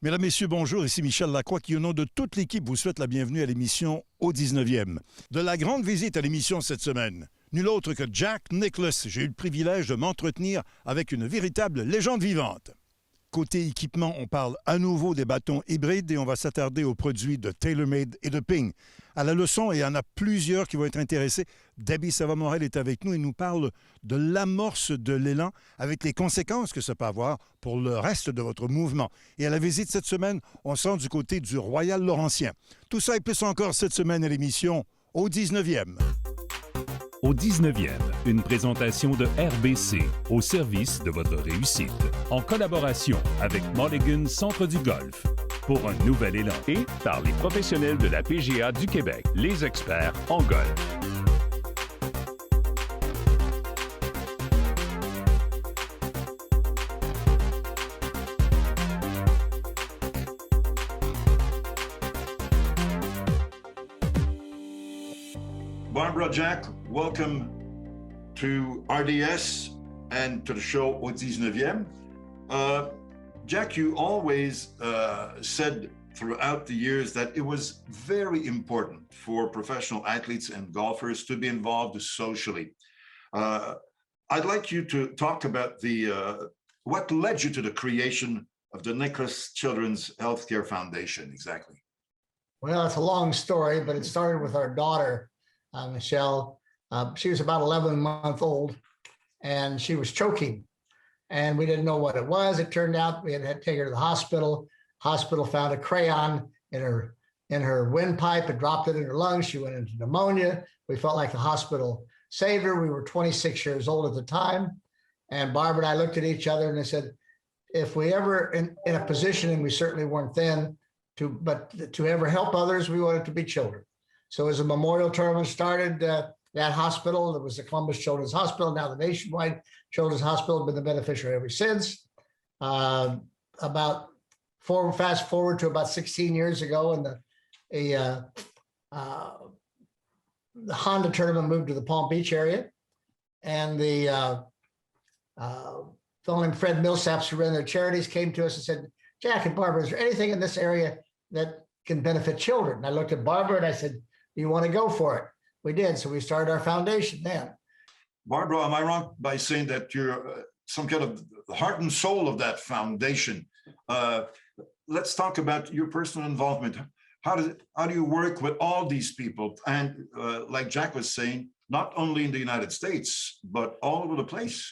Mesdames, Messieurs, bonjour. Ici Michel Lacroix qui, au nom de toute l'équipe, vous souhaite la bienvenue à l'émission Au 19e. De la grande visite à l'émission cette semaine. Nul autre que Jack Nicklaus. J'ai eu le privilège de m'entretenir avec une véritable légende vivante. Côté équipement, on parle à nouveau des bâtons hybrides et on va s'attarder aux produits de TaylorMade et de Ping. À la leçon, il y en a plusieurs qui vont être intéressés. Debbie Sava-Morel est avec nous et nous parle de l'amorce de l'élan avec les conséquences que ça peut avoir pour le reste de votre mouvement. Et à la visite cette semaine, on sort du côté du Royal Laurentien. Tout ça et plus encore cette semaine à l'émission Au 19e. Au 19e, une présentation de RBC au service de votre réussite. En collaboration avec Mulligan Centre du Golf. Pour un nouvel élan. Et par les professionnels de la PGA du Québec, les experts en golf. Barbara, Jack, welcome to RDS and to the show Au 19e. Jack, you always said throughout the years that it was very important for professional athletes and golfers to be involved socially. I'd like you to talk about what led you to the creation of the Nicklaus Children's Healthcare Foundation, exactly. Well, it's a long story, but it started with our daughter, Michelle. She was about 11 months old and she was choking and we didn't know what it was. It turned out we had to take her to the hospital. Hospital found a crayon in her windpipe and dropped it in her lungs. She went into pneumonia. We felt like the hospital saved her. We were 26 years old at the time. And Barbara and I looked at each other and I said, if we ever in a position, and we certainly weren't then, to ever help others, we wanted to be children. So as a memorial tournament started, that hospital, it was the Columbus Children's Hospital, now the Nationwide Children's Hospital, been the beneficiary ever since. Fast forward to about 16 years ago, and the Honda tournament moved to the Palm Beach area, and the fellow named Fred Millsaps, who ran their charities, came to us and said, Jack and Barbara, is there anything in this area that can benefit children? And I looked at Barbara and I said, do you want to go for it? We did. So we started our foundation then. Barbara, am I wrong by saying that you're some kind of heart and soul of that foundation? Let's talk about your personal involvement. How do you work with all these people? And like Jack was saying, not only in the United States, but all over the place.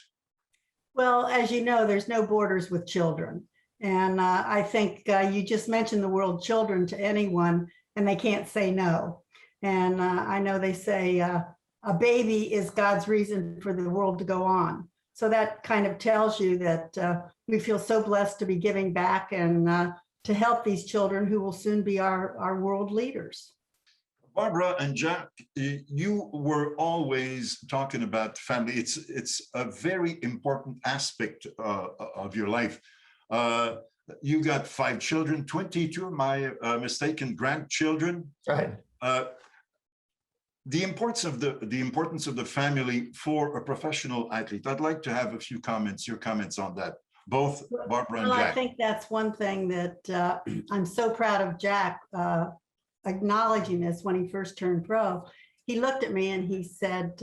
Well, as you know, there's no borders with children. And I think you just mentioned the word children to anyone and they can't say no. And I know they say a baby is God's reason for the world to go on. So that kind of tells you that we feel so blessed to be giving back and to help these children who will soon be our world leaders. Barbara and Jack, you were always talking about family. It's a very important aspect of your life. You got 5 children, 22, my mistaken grandchildren. Right. The importance of the family for a professional athlete. I'd like to have your comments on that, both Barbara and Jack. I think that's one thing that I'm so proud of Jack acknowledging this when he first turned pro. He looked at me and he said,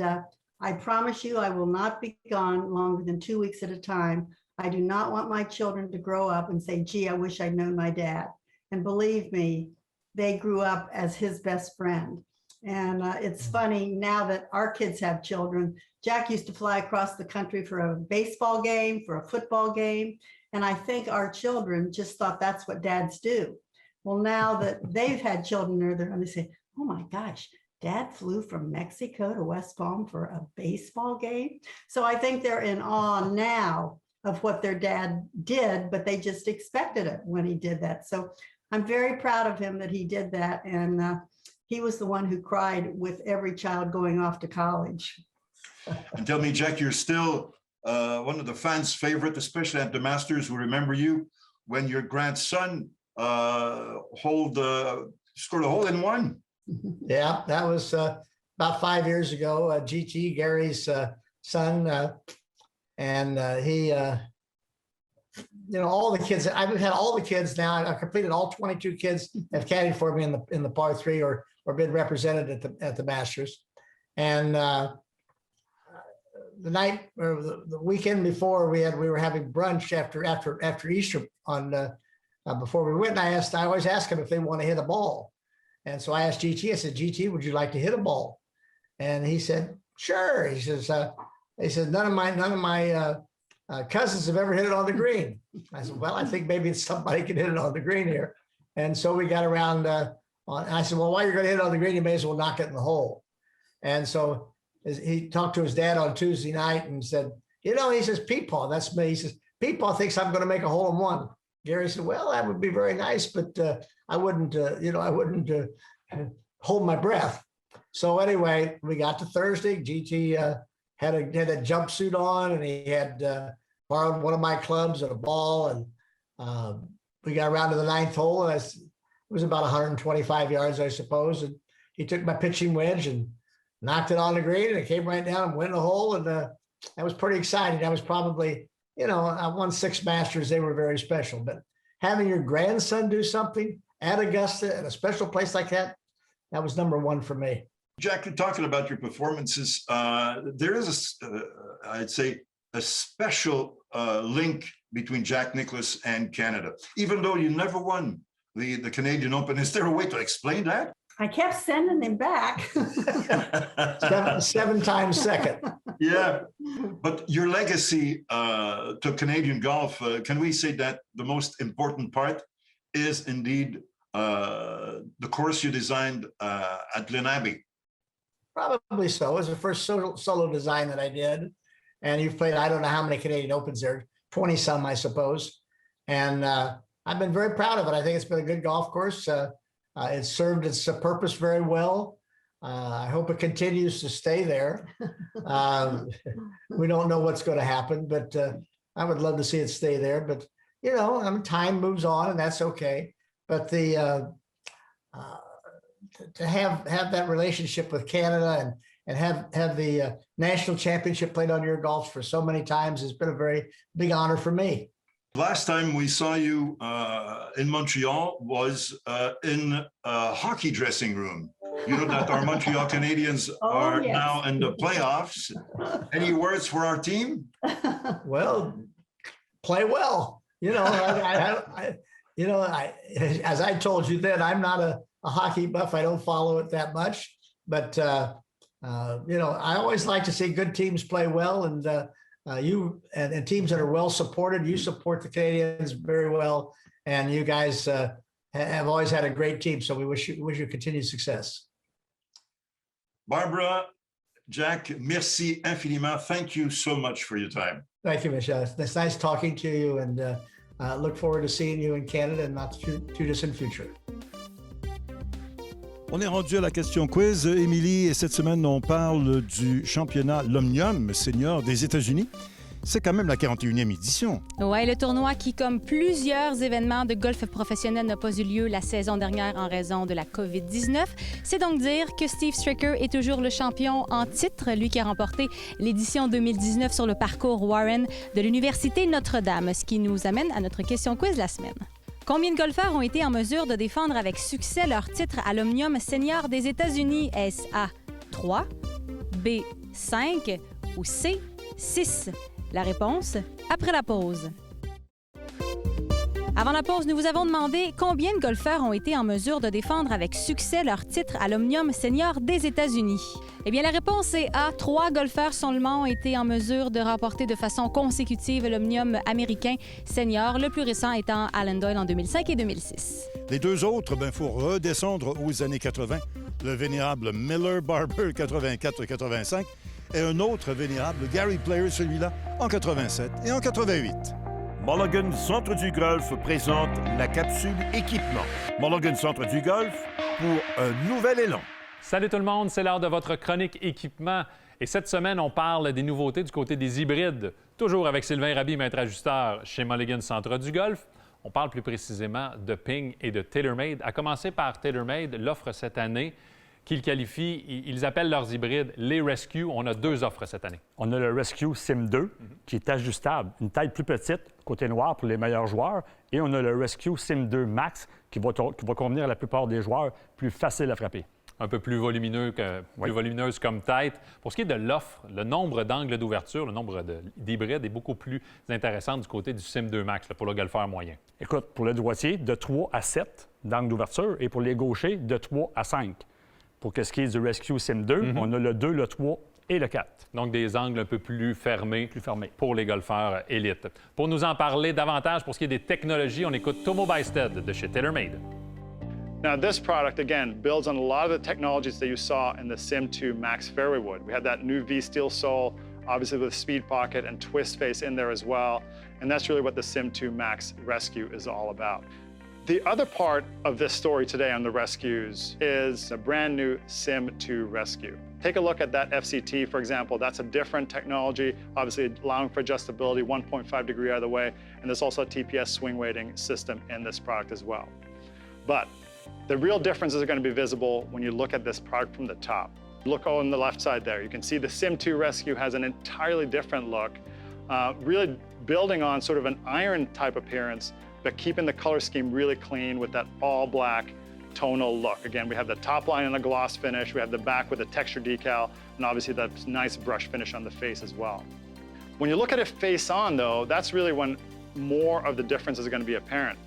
I promise you I will not be gone longer than 2 weeks at a time. I do not want my children to grow up and say, gee, I wish I'd known my dad. And believe me, they grew up as his best friend. And it's funny now that our kids have children. Jack used to fly across the country for a baseball game, for a football game. And I think our children just thought that's what dads do. Well, now that they've had children, they're going to say, oh my gosh, Dad flew from Mexico to West Palm for a baseball game. So I think they're in awe now of what their dad did, but they just expected it when he did that. So I'm very proud of him that he did that. And he was the one who cried with every child going off to college. And tell me, Jack, you're still one of the fans' favorite, especially at the Masters, who remember you when your grandson scored a hole-in-one. Yeah, that was about 5 years ago. GT, Gary's son, and he all the kids. I've had all the kids now. I've completed all 22 kids have caddied for me in the par 3 or been represented at the Masters. And the night or the weekend before, we were having brunch after Easter on before we went. And I always ask them if they want to hit a ball. And so I asked GT. I said, GT, would you like to hit a ball? And he said, sure. He says, none of my cousins have ever hit it on the green. I said, well, I think maybe somebody can hit it on the green here. And so we got around I said, well, while you're going to hit it on the green, you may as well knock it in the hole. And so he talked to his dad on Tuesday night and said, he says, Peepaw, that's me. He says, Peepaw thinks I'm going to make a hole in one. Gary said, well, that would be very nice, but I wouldn't hold my breath. So anyway, we got to Thursday. GT had a jumpsuit on, and he had borrowed one of my clubs and a ball, and we got around to the 9th hole. And it was about 125 yards, I suppose. And he took my pitching wedge and knocked it on the green, and it came right down and went in the hole. And that was pretty exciting. That was probably, I won 6 Masters. They were very special. But having your grandson do something at Augusta at a special place like that was number one for me. Jack, you're talking about your performances. There is, I'd say, a special link between Jack Nicklaus and Canada, even though you never won the Canadian Open. Is there a way to explain that? I kept sending him back. seven times second. Yeah, but your legacy to Canadian golf, can we say that the most important part is indeed the course you designed at Glen Abbey? Probably so. It was the first solo design that I did. And you've played, I don't know how many Canadian Opens there, 20 some, I suppose. And I've been very proud of it. I think it's been a good golf course. It served its purpose very well. I hope it continues to stay there. We don't know what's going to happen, but I would love to see it stay there. But, time moves on, and that's okay. But to have that relationship with Canada and have the national championship played on your golf for so many times has been a very big honor for me. Last time we saw you in Montreal was in a hockey dressing room. You know that our Montreal Canadiens are yes. now in the playoffs. Any words for our team? Well, play well. As I told you then, I'm not a hockey buff. I don't follow it that much, but I always like to see good teams play well, and you and teams that are well supported. You support the Canadians very well, and you guys have always had a great team. So we wish you continued success. Barbara, Jack, merci infiniment. Thank you so much for your time. Thank you, Michel. It's nice talking to you, and look forward to seeing you in Canada in not too distant future. On est rendu à la question quiz, Émilie, et cette semaine, on parle du championnat l'Omnium senior des États-Unis. C'est quand même la 41e édition. Oui, le tournoi qui, comme plusieurs événements de golf professionnel, n'a pas eu lieu la saison dernière en raison de la COVID-19. C'est donc dire que Steve Stricker est toujours le champion en titre, lui qui a remporté l'édition 2019 sur le parcours Warren de l'Université Notre-Dame, ce qui nous amène à notre question quiz de la semaine. Combien de golfeurs ont été en mesure de défendre avec succès leur titre à l'Omnium senior des États-Unis? Est-ce A, 3, B, 5 ou C, 6? La réponse, après la pause. Avant la pause, nous vous avons demandé combien de golfeurs ont été en mesure de défendre avec succès leur titre à l'Omnium senior des États-Unis. Eh bien, la réponse est A. 3 golfeurs seulement ont été en mesure de remporter de façon consécutive l'Omnium américain senior, le plus récent étant Alan Doyle en 2005 et 2006. Les deux autres, il faut redescendre aux années 80. Le vénérable Miller Barber, 84-85, et un autre vénérable, Gary Player, celui-là, en 87 et en 88. Mulligan Centre du Golf présente la capsule équipement. Mulligan Centre du Golf pour un nouvel élan. Salut tout le monde, c'est l'heure de votre chronique équipement. Et cette semaine, on parle des nouveautés du côté des hybrides. Toujours avec Sylvain Raby, maître ajusteur chez Mulligan Centre du Golf. On parle plus précisément de Ping et de TaylorMade. À commencer par TaylorMade, l'offre cette année qui le qualifient. Ils appellent leurs hybrides les Rescue. On a 2 offres cette année. On a le Rescue Sim 2, qui est ajustable, une taille plus petite, côté noir pour les meilleurs joueurs. Et on a le Rescue Sim 2 Max, qui va convenir à la plupart des joueurs, plus facile à frapper. Un peu plus volumineuse comme tête. Pour ce qui est de l'offre, le nombre d'angles d'ouverture, le nombre d'hybrides est beaucoup plus intéressant du côté du Sim 2 Max là, pour le golfeur moyen. Écoute, pour le droitier, de 3 à 7 d'angles d'ouverture et pour les gauchers, de 3 à 5. Pour ce qui est du Rescue Sim 2, on a le 2, le 3 et le 4. Donc, des angles un peu plus fermés pour les golfeurs élites. Pour nous en parler davantage, pour ce qui est des technologies, on écoute Tomo Bystad de chez TaylorMade. Now, this product, again, builds on a lot of the technologies that you saw in the Sim 2 Max Fairway Wood. We had that new V-Steel sole, obviously with speed pocket and twist face in there as well. And that's really what the Sim 2 Max Rescue is all about. The other part of this story today on the rescues is a brand new Sim 2 Rescue. Take a look at that FCT, for example. That's a different technology, obviously allowing for adjustability 1.5 degree either way. And there's also a TPS swing weighting system in this product as well. But the real differences are going to be visible when you look at this product from the top. Look on the left side there. You can see the Sim 2 Rescue has an entirely different look, really building on sort of an iron type appearance, but keeping the color scheme really clean with that all black tonal look. Again, we have the top line in a gloss finish, we have the back with a texture decal, and obviously that nice brush finish on the face as well. When you look at it face on though, that's really when more of the difference is going to be apparent.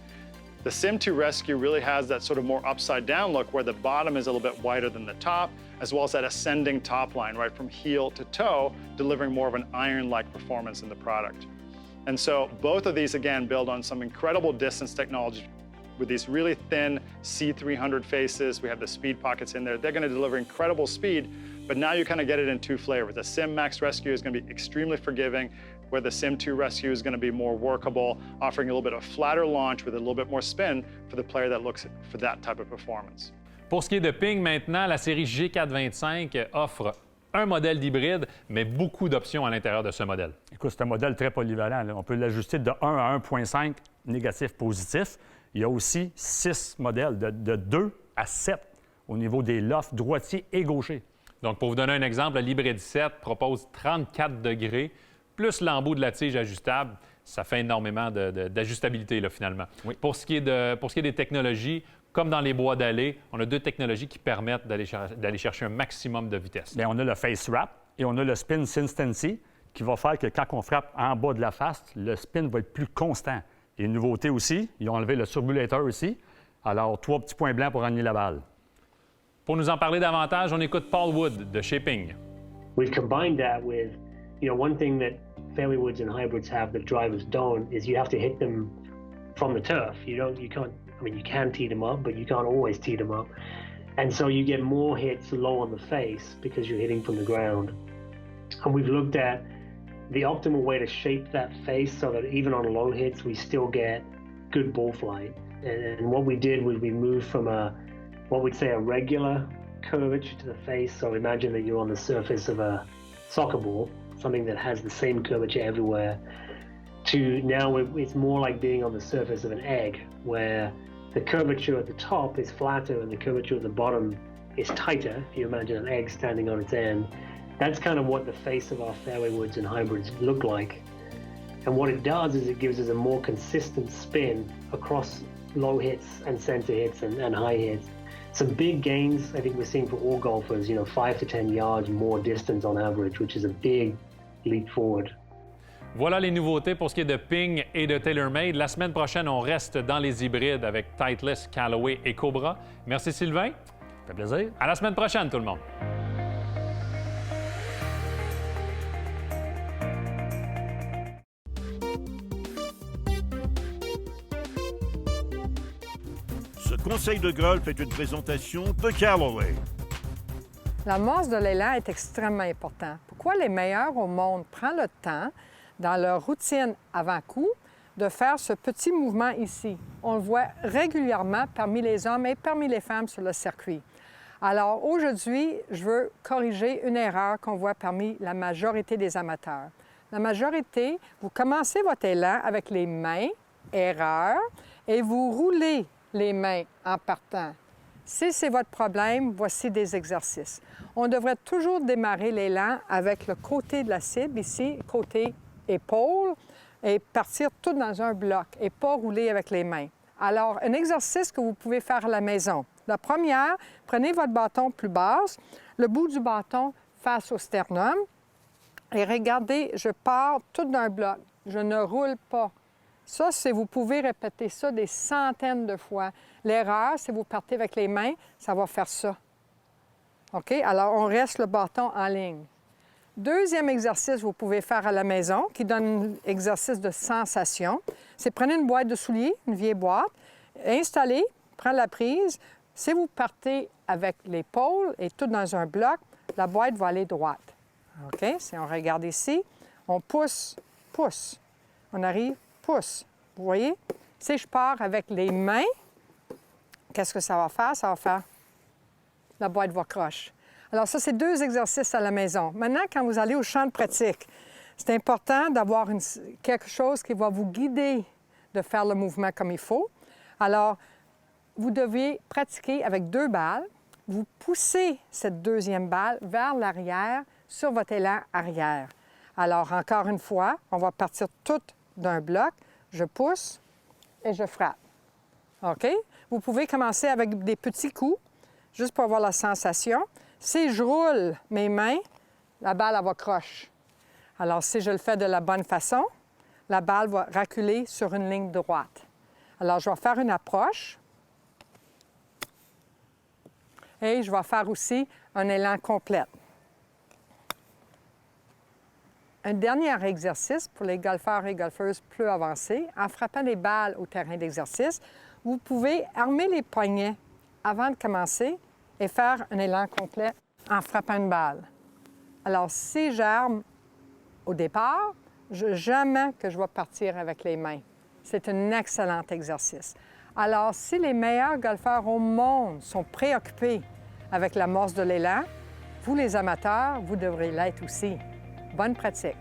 The Sim 2 Rescue really has that sort of more upside down look where the bottom is a little bit wider than the top, as well as that ascending top line, right from heel to toe, delivering more of an iron-like performance in the product. And so both of these, again, build on some incredible distance technology with these really thin C300 faces. We have the speed pockets in there. They're going to deliver incredible speed, but now you kind of get it in 2 flavors. The Sim Max Rescue is going to be extremely forgiving, where the Sim 2 Rescue is going to be more workable, offering a little bit of a flatter launch with a little bit more spin for the player that looks for that type of performance. Pour ce qui est de Ping maintenant, la série G425 offre un modèle d'hybride, mais beaucoup d'options à l'intérieur de ce modèle. Écoute, c'est un modèle très polyvalent. Là. On peut l'ajuster de 1 à 1.5 négatif-positif. Il y a aussi 6 modèles, de 2 à 7 au niveau des lofts droitiers et gauchers. Donc, pour vous donner un exemple, l'hybride 7 propose 34 degrés, plus l'embout de la tige ajustable. Ça fait énormément d'ajustabilité, là, finalement. Oui. Pour ce qui est des technologies, comme dans les bois d'allée, on a 2 technologies qui permettent d'aller chercher un maximum de vitesse. Bien, on a le face wrap et on a le spin Sinstancy qui va faire que quand on frappe en bas de la face, le spin va être plus constant. Et une nouveauté aussi, ils ont enlevé le turbulator ici. Alors, 3 petits points blancs pour ramener la balle. Pour nous en parler davantage, on écoute Paul Wood de chez Ping. We've combined that with, one thing that fairway woods and hybrids have that drivers don't is you have to hit them from the turf. You can tee them up, but you can't always tee them up. And so you get more hits low on the face because you're hitting from the ground. And we've looked at the optimal way to shape that face so that even on low hits, we still get good ball flight. And what we did was we moved from what we'd say a regular curvature to the face. So imagine that you're on the surface of a soccer ball, something that has the same curvature everywhere, to now it's more like being on the surface of an egg, where the curvature at the top is flatter and the curvature at the bottom is tighter. If you imagine an egg standing on its end, that's kind of what the face of our fairway woods and hybrids look like. And what it does is it gives us a more consistent spin across low hits and center hits and high hits. Some big gains I think we're seeing for all golfers, 5 to 10 yards more distance on average, which is a big leap forward. Voilà les nouveautés pour ce qui est de Ping et de TaylorMade. La semaine prochaine, on reste dans les hybrides avec Titleist, Callaway et Cobra. Merci Sylvain. Ça fait plaisir. À la semaine prochaine, tout le monde. Ce conseil de golf est une présentation de Callaway. L'amorce de l'élan est extrêmement important. Pourquoi les meilleurs au monde prennent le temps, dans leur routine avant-coup, de faire ce petit mouvement ici? On le voit régulièrement parmi les hommes et parmi les femmes sur le circuit. Alors aujourd'hui, je veux corriger une erreur qu'on voit parmi la majorité des amateurs. La majorité, vous commencez votre élan avec les mains, erreur, et vous roulez les mains en partant. Si c'est votre problème, voici des exercices. On devrait toujours démarrer l'élan avec le côté de la cible, ici, côté épaule, et partir tout dans un bloc et pas rouler avec les mains. Alors, un exercice que vous pouvez faire à la maison. La première, prenez votre bâton plus basse, le bout du bâton face au sternum, et regardez, je pars tout d'un bloc. Je ne roule pas. Ça, c'est vous pouvez répéter ça des centaines de fois. L'erreur, si vous partez avec les mains, ça va faire ça. OK? Alors, on reste le bâton en ligne. Deuxième exercice que vous pouvez faire à la maison, qui donne un exercice de sensation, c'est prenez une boîte de souliers, une vieille boîte, installez, prendre la prise. Si vous partez avec l'épaule et tout dans un bloc, la boîte va aller droite. OK? Si on regarde ici, on pousse, pousse. On arrive, pousse. Vous voyez? Si je pars avec les mains, qu'est-ce que ça va faire? Ça va faire... La boîte va croche. Alors ça, c'est 2 exercices à la maison. Maintenant, quand vous allez au champ de pratique, c'est important d'avoir quelque chose qui va vous guider de faire le mouvement comme il faut. Alors, vous devez pratiquer avec 2 balles. Vous poussez cette deuxième balle vers l'arrière sur votre élan arrière. Alors, encore une fois, on va partir tout d'un bloc. Je pousse et je frappe. OK? Vous pouvez commencer avec des petits coups, juste pour avoir la sensation. Si je roule mes mains, la balle, elle va croche. Alors, si je le fais de la bonne façon, la balle va reculer sur une ligne droite. Alors, je vais faire une approche. Et je vais faire aussi un élan complet. Un dernier exercice pour les golfeurs et golfeuses plus avancés, en frappant des balles au terrain d'exercice, vous pouvez armer les poignets avant de commencer et faire un élan complet en frappant une balle. Alors, si j'arme au départ, jamais que je vais partir avec les mains. C'est un excellent exercice. Alors, si les meilleurs golfeurs au monde sont préoccupés avec l'amorce de l'élan, vous, les amateurs, vous devrez l'être aussi. Bonne pratique.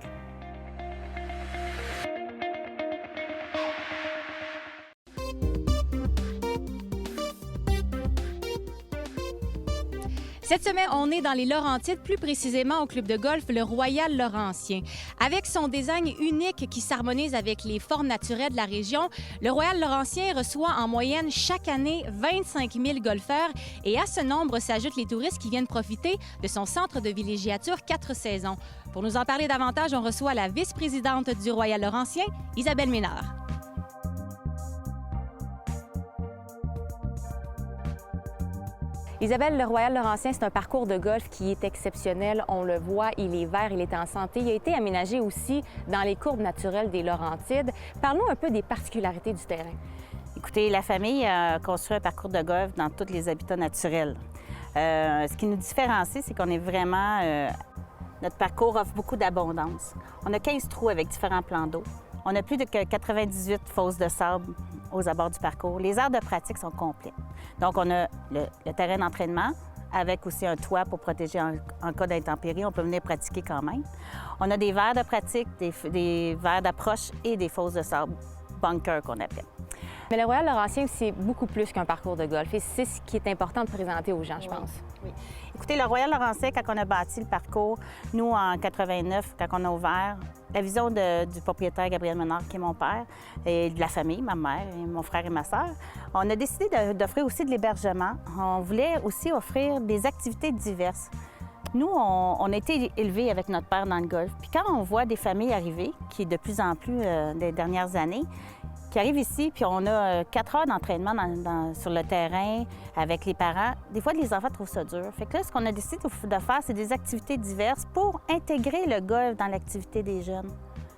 Cette semaine, on est dans les Laurentides, plus précisément au club de golf Le Royal Laurentien. Avec son design unique qui s'harmonise avec les formes naturelles de la région, le Royal Laurentien reçoit en moyenne chaque année 25 000 golfeurs et à ce nombre s'ajoutent les touristes qui viennent profiter de son centre de villégiature 4 saisons. Pour nous en parler davantage, on reçoit la vice-présidente du Royal Laurentien, Isabelle Ménard. Isabelle, le Royal Laurentien, c'est un parcours de golf qui est exceptionnel. On le voit, il est vert, il est en santé. Il a été aménagé aussi dans les courbes naturelles des Laurentides. Parle-nous un peu des particularités du terrain. Écoutez, la famille a construit un parcours de golf dans tous les habitats naturels. Ce qui nous différencie, c'est qu'on est vraiment... notre parcours offre beaucoup d'abondance. On a 15 trous avec différents plans d'eau. On a plus de 98 fosses de sable aux abords du parcours. Les aires de pratique sont complètes. Donc, on a le terrain d'entraînement avec aussi un toit pour protéger en cas d'intempéries. On peut venir pratiquer quand même. On a des verres de pratique, des verres d'approche et des fosses de sable, bunker qu'on appelle. Mais le Royal Laurentien, c'est beaucoup plus qu'un parcours de golf et c'est ce qui est important de présenter aux gens, je pense. Oui. Écoutez, le Royal Laurentien, quand on a bâti le parcours, nous, en 89, quand on a ouvert, la vision du propriétaire Gabriel Ménard, qui est mon père, et de la famille, ma mère, et mon frère et ma sœur, on a décidé d'offrir aussi de l'hébergement. On voulait aussi offrir des activités diverses. Nous, on a été élevés avec notre père dans le golf. Puis quand on voit des familles arriver, qui de plus en plus, des dernières années, qui arrivent ici, puis on a 4 heures d'entraînement sur le terrain avec les parents. Des fois, les enfants trouvent ça dur. Fait que là, ce qu'on a décidé de faire, c'est des activités diverses pour intégrer le golf dans l'activité des jeunes.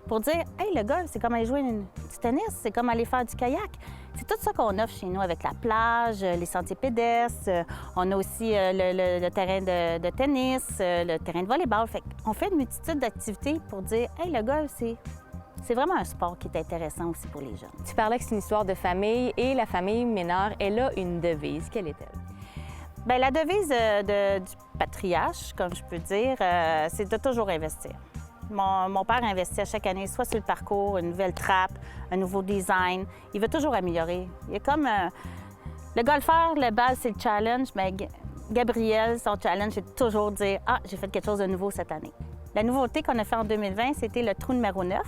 Pour dire, hey, le golf, c'est comme aller jouer du tennis, c'est comme aller faire du kayak. C'est tout ça qu'on offre chez nous avec la plage, les sentiers pédestres. On a aussi le terrain de tennis, le terrain de volleyball. Fait qu'on fait une multitude d'activités pour dire, hey, le golf, c'est vraiment un sport qui est intéressant aussi pour les jeunes. Tu parlais que c'est une histoire de famille et la famille Ménard, elle a une devise. Quelle est-elle? Bien, la devise du patriarche, comme je peux dire, c'est de toujours investir. Mon père investit à chaque année, soit sur le parcours, une nouvelle trappe, un nouveau design. Il veut toujours améliorer. Il y a comme Le golfeur, le base, c'est le challenge, mais Gabriel, son challenge, c'est toujours de dire « Ah, j'ai fait quelque chose de nouveau cette année ». La nouveauté qu'on a fait en 2020, c'était le trou numéro 9.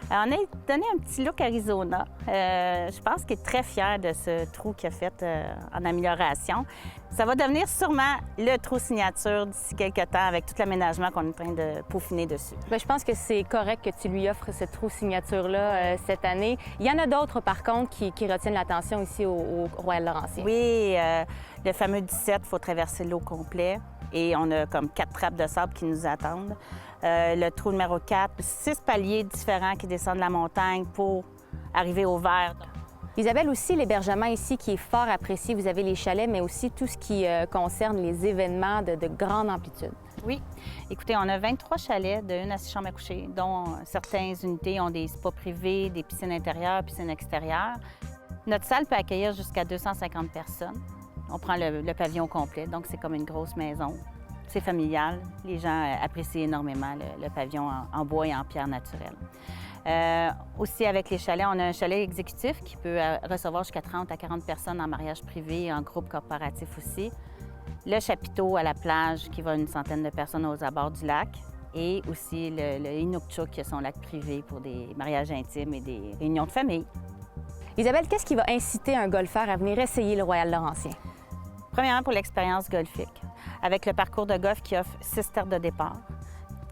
On a donné un petit look Arizona. Je pense qu'il est très fier de ce trou qu'il a fait en amélioration. Ça va devenir sûrement le trou signature d'ici quelques temps avec tout l'aménagement qu'on est en train de peaufiner dessus. Bien, je pense que c'est correct que tu lui offres ce trou signature-là cette année. Il y en a d'autres, par contre, qui retiennent l'attention ici au Royal Laurentien. Oui, le fameux 17, il faut traverser l'eau complet. Et on a comme 4 trappes de sable qui nous attendent. Le trou numéro 4, 6 paliers différents qui descendent la montagne pour arriver au vert. Isabelle, aussi, l'hébergement ici qui est fort apprécié. Vous avez les chalets, mais aussi tout ce qui concerne les événements de grande amplitude. Oui. Écoutez, on a 23 chalets de 1 à 6 chambres à coucher, dont certaines unités ont des spas privés, des piscines intérieures, piscines extérieures. Notre salle peut accueillir jusqu'à 250 personnes. On prend le pavillon complet, donc c'est comme une grosse maison. C'est familial. Les gens apprécient énormément le pavillon en bois et en pierre naturelle. Aussi, avec les chalets, on a un chalet exécutif qui peut recevoir jusqu'à 30 à 40 personnes en mariage privé et en groupe corporatif aussi. Le chapiteau à la plage qui va une centaine de personnes aux abords du lac. Et aussi le Inukchuk qui est son lac privé pour des mariages intimes et des réunions de famille. Isabelle, qu'est-ce qui va inciter un golfeur à venir essayer le Royal Laurentien? Premièrement, pour l'expérience golfique, avec le parcours de golf qui offre 6 terres de départ,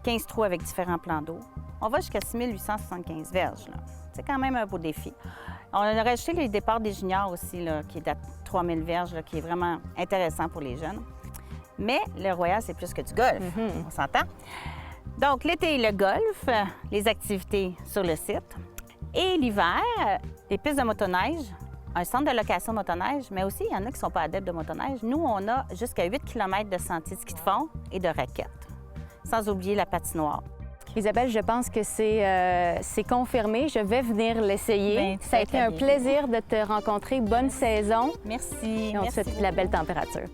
15 trous avec différents plans d'eau. On va jusqu'à 6 875 verges. C'est quand même un beau défi. On a rajouté les départs des juniors aussi, là, qui est à 3 000 verges, là, qui est vraiment intéressant pour les jeunes. Mais le Royal, c'est plus que du golf, on s'entend. Donc, l'été, le golf, les activités sur le site. Et l'hiver, les pistes de motoneige, un centre de location motoneige, mais aussi, il y en a qui ne sont pas adeptes de motoneige. Nous, on a jusqu'à 8 km de sentiers de ski de fond et de raquettes, sans oublier la patinoire. Isabelle, je pense que c'est confirmé. Je vais venir l'essayer. Bien, ça a été un plaisir de te rencontrer. Bonne saison. Merci. Et on te souhaite la belle température.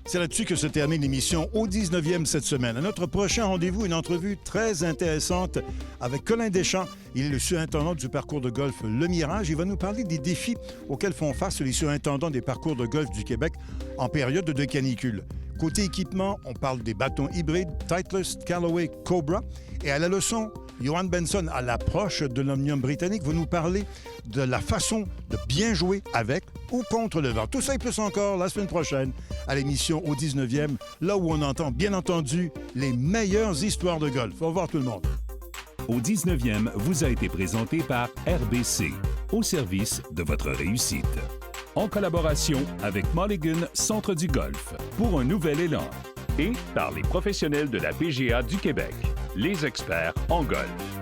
C'est là-dessus que se termine l'émission au 19e cette semaine. À notre prochain rendez-vous, une entrevue très intéressante avec Colin Deschamps. Il est le surintendant du parcours de golf Le Mirage. Il va nous parler des défis auxquels font face les surintendants des parcours de golf du Québec en période de canicule. Côté équipement, on parle des bâtons hybrides Titleist, Callaway, Cobra. Et à la leçon, Johan Benson, à l'approche de l'Omnium britannique, va nous parler de la façon de bien jouer avec ou contre le vent. Tout ça et plus encore la semaine prochaine à l'émission au 19e, là où on entend, bien entendu, les meilleures histoires de golf. Au revoir tout le monde. Au 19e vous a été présenté par RBC, au service de votre réussite. En collaboration avec Mulligan Centre du Golf, pour un nouvel élan. Et par les professionnels de la PGA du Québec, les experts en golf.